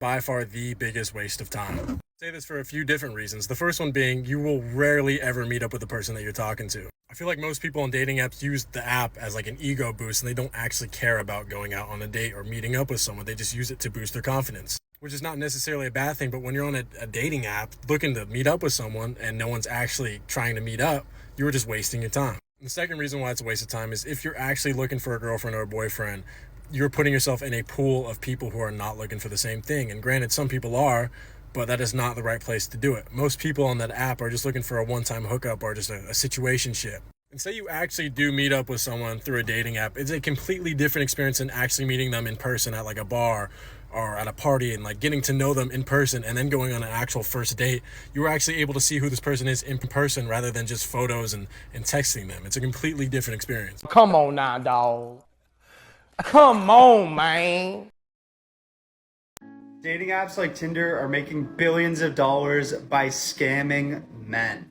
by far the biggest waste of time. I say this for a few different reasons. The first one being you will rarely ever meet up with the person that you're talking to. I feel like most people on dating apps use the app as like an ego boost, and they don't actually care about going out on a date or meeting up with someone. They just use it to boost their confidence, which is not necessarily a bad thing. But when you're on a dating app looking to meet up with someone and no one's actually trying to meet up, you're just wasting your time. And the second reason why it's a waste of time is if you're actually looking for a girlfriend or a boyfriend, you're putting yourself in a pool of people who are not looking for the same thing. And granted, some people are, but that is not the right place to do it. Most people on that app are just looking for a one-time hookup or just a situationship. And say you actually do meet up with someone through a dating app, it's a completely different experience than actually meeting them in person at like a bar or at a party and like getting to know them in person and then going on an actual first date. You were actually able to see who this person is in person rather than just photos and texting them. It's a completely different experience. Come on now, dog. Come on, man. Dating apps like Tinder are making billions of dollars by scamming men.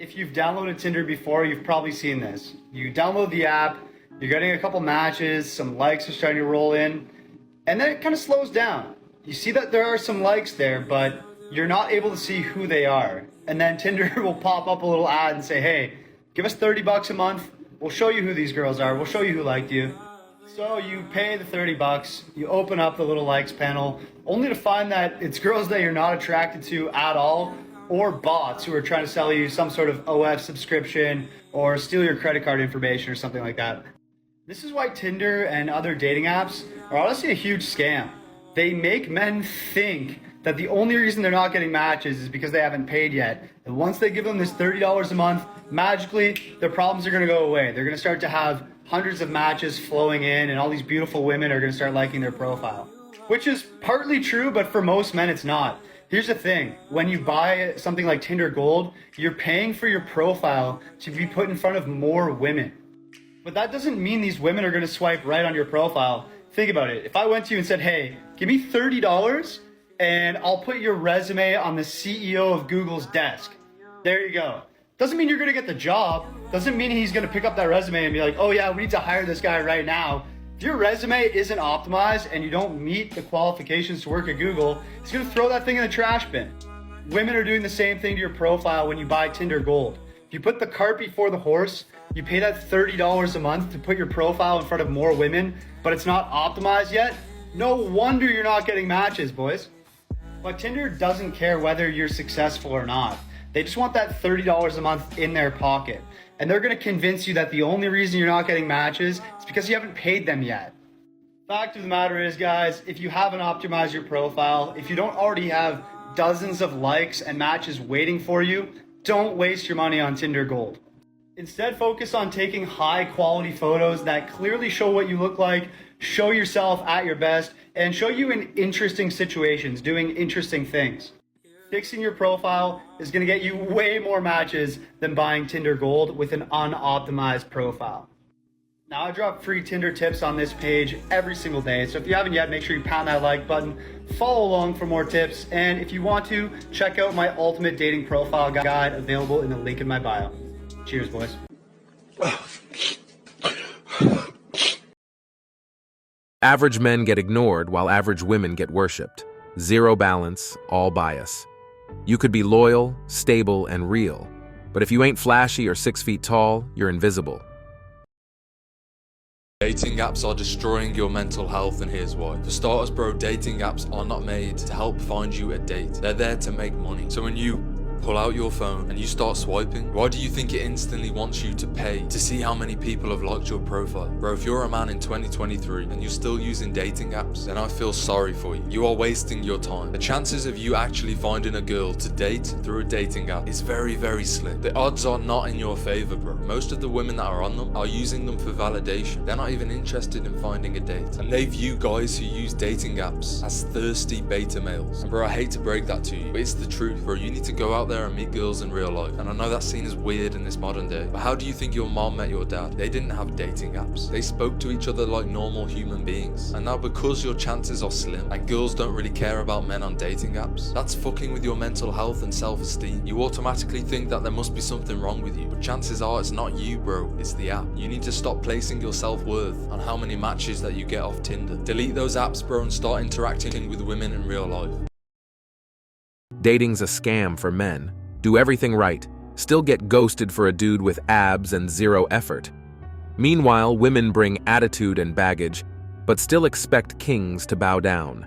If you've downloaded Tinder before, you've probably seen this. You download the app, you're getting a couple matches, some likes are starting to roll in, and then it kind of slows down. You see that there are some likes there, but you're not able to see who they are. And then Tinder will pop up a little ad and say, hey, give us $30 a month, we'll show you who these girls are, we'll show you who liked you. So you pay the $30, you open up the little likes panel, only to find that it's girls that you're not attracted to at all, or bots who are trying to sell you some sort of OF subscription or steal your credit card information or something like that. This is why Tinder and other dating apps are honestly a huge scam. They make men think that the only reason they're not getting matches is because they haven't paid yet. And once they give them this $30 a month, magically their problems are going to go away. They're going to start to have hundreds of matches flowing in, and all these beautiful women are going to start liking their profile. Which is partly true, but for most men it's not. Here's the thing, when you buy something like Tinder Gold, you're paying for your profile to be put in front of more women. But that doesn't mean these women are going to swipe right on your profile. Think about it. If I went to you and said, hey, give me $30 and I'll put your resume on the CEO of Google's desk. There you go. Doesn't mean you're going to get the job. Doesn't mean he's going to pick up that resume and be like, oh yeah, we need to hire this guy right now. If your resume isn't optimized and you don't meet the qualifications to work at Google, he's going to throw that thing in the trash bin. Women are doing the same thing to your profile when you buy Tinder Gold. If you put the cart before the horse, you pay that $30 a month to put your profile in front of more women, but it's not optimized yet, no wonder you're not getting matches, boys. But Tinder doesn't care whether you're successful or not. They just want that $30 a month in their pocket. And they're going to convince you that the only reason you're not getting matches is because you haven't paid them yet. Fact of the matter is, guys, if you haven't optimized your profile, if you don't already have dozens of likes and matches waiting for you, don't waste your money on Tinder Gold. Instead, focus on taking high quality photos that clearly show what you look like, show yourself at your best, and show you in interesting situations, doing interesting things. Fixing your profile is going to get you way more matches than buying Tinder Gold with an unoptimized profile. Now, I drop free Tinder tips on this page every single day, so if you haven't yet, make sure you pound that like button, follow along for more tips, and if you want to, check out my ultimate dating profile guide available in the link in my bio. Cheers, boys. Average men get ignored while average women get worshipped. Zero balance, all bias. You could be loyal, stable, and real, but if you ain't flashy or 6 feet tall, you're invisible. Dating apps are destroying your mental health, and here's why. For starters, bro, dating apps are not made to help find you a date. They're there to make money. So when you pull out your phone and you start swiping, why do you think it instantly wants you to pay to see how many people have liked your profile? Bro, if you're a man in 2023 and you're still using dating apps, then I feel sorry for you. You are wasting your time. The chances of you actually finding a girl to date through a dating app is very, very slim. The odds are not in your favor, bro. Most of the women that are on them are using them for validation. They're not even interested in finding a date. And they view guys who use dating apps as thirsty beta males. And bro, I hate to break that to you, but it's the truth, bro. You need to go out there and meet girls in real life. And I know that's seen as weird in this modern day, but how do you think your mom met your dad? They didn't have dating apps. They spoke to each other like normal human beings. And now because your chances are slim and girls don't really care about men on dating apps, that's fucking with your mental health and self-esteem. You automatically think that there must be something wrong with you, but chances are it's not you, bro, it's the app. You need to stop placing your self-worth on how many matches that you get off Tinder. Delete those apps, bro, and start interacting with women in real life. Dating's a scam for men. Do everything right, still get ghosted for a dude with abs and zero effort. Meanwhile, women bring attitude and baggage, but still expect kings to bow down.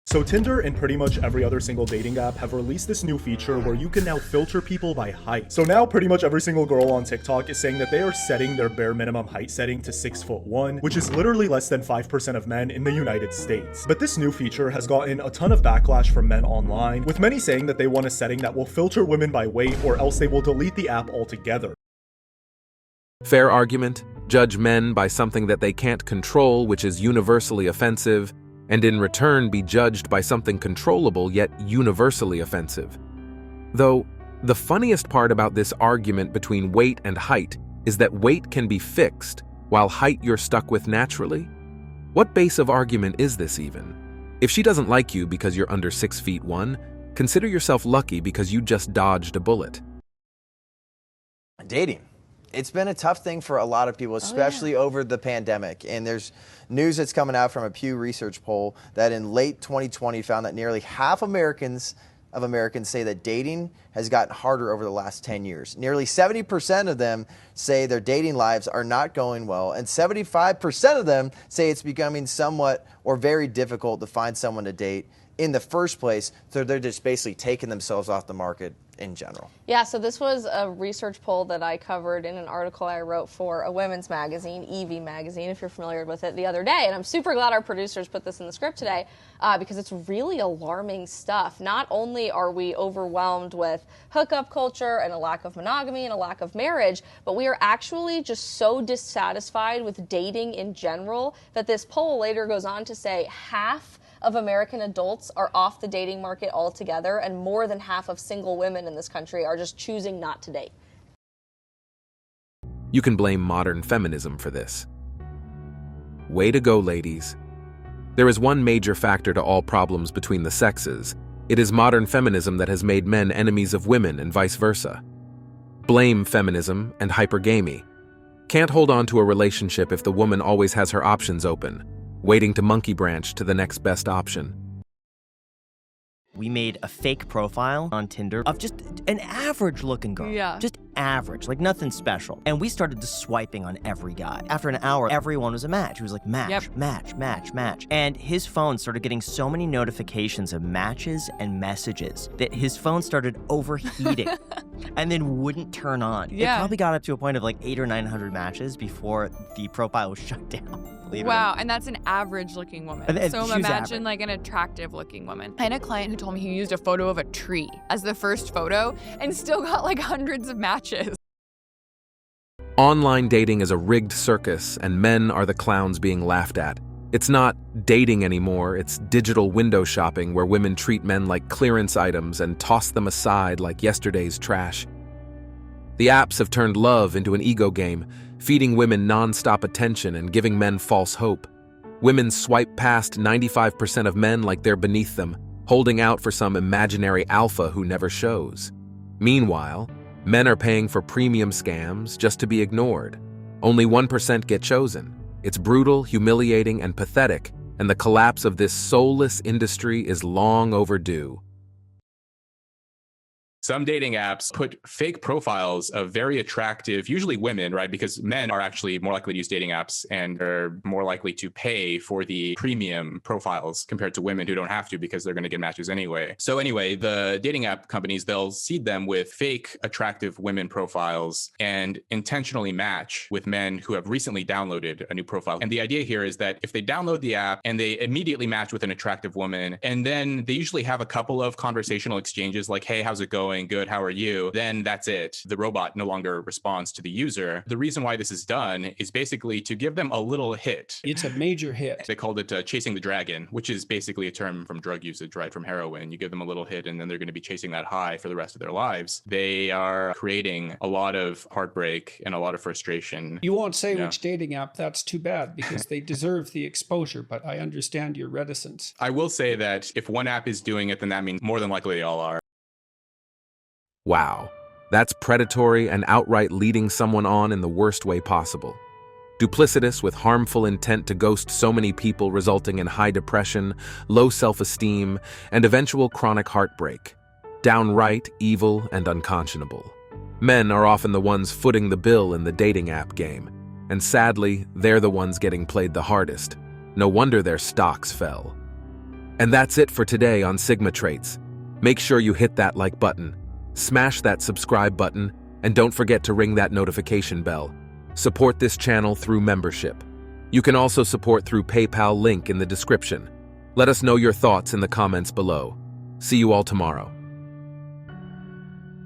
So Tinder and pretty much every other single dating app have released this new feature where you can now filter people by height. So now pretty much every single girl on TikTok is saying that they are setting their bare minimum height setting to 6'1", which is literally less than 5% of men in the United States. But this new feature has gotten a ton of backlash from men online, with many saying that they want a setting that will filter women by weight or else they will delete the app altogether. Fair argument, judge men by something that they can't control, which is universally offensive, and in return be judged by something controllable yet universally offensive. Though, the funniest part about this argument between weight and height is that weight can be fixed, while height you're stuck with naturally. What base of argument is this even? If she doesn't like you because you're under 6'1", consider yourself lucky because you just dodged a bullet. Dating. It's been a tough thing for a lot of people, especially over the pandemic. And there's news that's coming out from a Pew Research poll that in late 2020 found that nearly half of Americans say that dating has gotten harder over the last 10 years. Nearly 70% of them say their dating lives are not going well, and 75% of them say it's becoming somewhat or very difficult to find someone to date in the first place, so they're just basically taking themselves off the market in general. Yeah, so this was a research poll that I covered in an article I wrote for a women's magazine, Evie magazine, if you're familiar with it, the other day. And I'm super glad our producers put this in the script today because it's really alarming stuff. Not only are we overwhelmed with hookup culture and a lack of monogamy and a lack of marriage, but we are actually just so dissatisfied with dating in general that this poll later goes on to say half of American adults are off the dating market altogether, and more than half of single women in this country are just choosing not to date. You can blame modern feminism for this. Way to go, ladies. There is one major factor to all problems between the sexes. It is modern feminism that has made men enemies of women and vice versa. Blame feminism and hypergamy. Can't hold on to a relationship if the woman always has her options open, waiting to monkey branch to the next best option. We made a fake profile on Tinder of just an average looking girl. Yeah. Just average, like nothing special. And we started just swiping on every guy. After an hour, everyone was a match. He was like, match, Yep. match, match, match. And his phone started getting so many notifications of matches and messages that his phone started overheating and then wouldn't turn on. Yeah. It probably got up to a point of like 800 or 900 matches before the profile was shut down. Wow, and that's an average-looking woman. And So she was imagine average. like an attractive-looking woman. I had a client who told me he used a photo of a tree as the first photo and still got like hundreds of matches. Online dating is a rigged circus, and men are the clowns being laughed at. It's not dating anymore, it's digital window shopping where women treat men like clearance items and toss them aside like yesterday's trash. The apps have turned love into an ego game, feeding women non-stop attention and giving men false hope. Women swipe past 95% of men like they're beneath them, holding out for some imaginary alpha who never shows. Meanwhile, men are paying for premium scams just to be ignored. Only 1% get chosen. It's brutal, humiliating, and pathetic, and the collapse of this soulless industry is long overdue. Some dating apps put fake profiles of very attractive, usually women, right? Because men are actually more likely to use dating apps and are more likely to pay for the premium profiles compared to women who don't have to because they're going to get matches anyway. So anyway, the dating app companies, they'll seed them with fake attractive women profiles and intentionally match with men who have recently downloaded a new profile. And the idea here is that if they download the app and they immediately match with an attractive woman, and then they usually have a couple of conversational exchanges like, hey, how's it going? going, good, how are you? Then that's it. The robot no longer responds to the user. The reason why this is done is basically to give them a little hit. It's a major hit. They called it chasing the dragon, which is basically a term from drug usage, right? From heroin. You give them a little hit and then they're going to be chasing that high for the rest of their lives. They are creating a lot of heartbreak and a lot of frustration. You won't say which dating app. That's too bad because they deserve the exposure, but I understand your reticence. I will say that if one app is doing it, then that means more than likely they all are. Wow, that's predatory and outright leading someone on in the worst way possible. Duplicitous with harmful intent to ghost so many people, resulting in high depression, low self-esteem, and eventual chronic heartbreak. Downright evil and unconscionable. Men are often the ones footing the bill in the dating app game, and sadly, they're the ones getting played the hardest. No wonder their stocks fell. And that's it for today on Sigma Traits. Make sure you hit that like button, smash that subscribe button, and don't forget to ring that notification bell. Support this channel through membership. You can also support through PayPal, link in the description. Let us know your thoughts in the comments below. See you all tomorrow.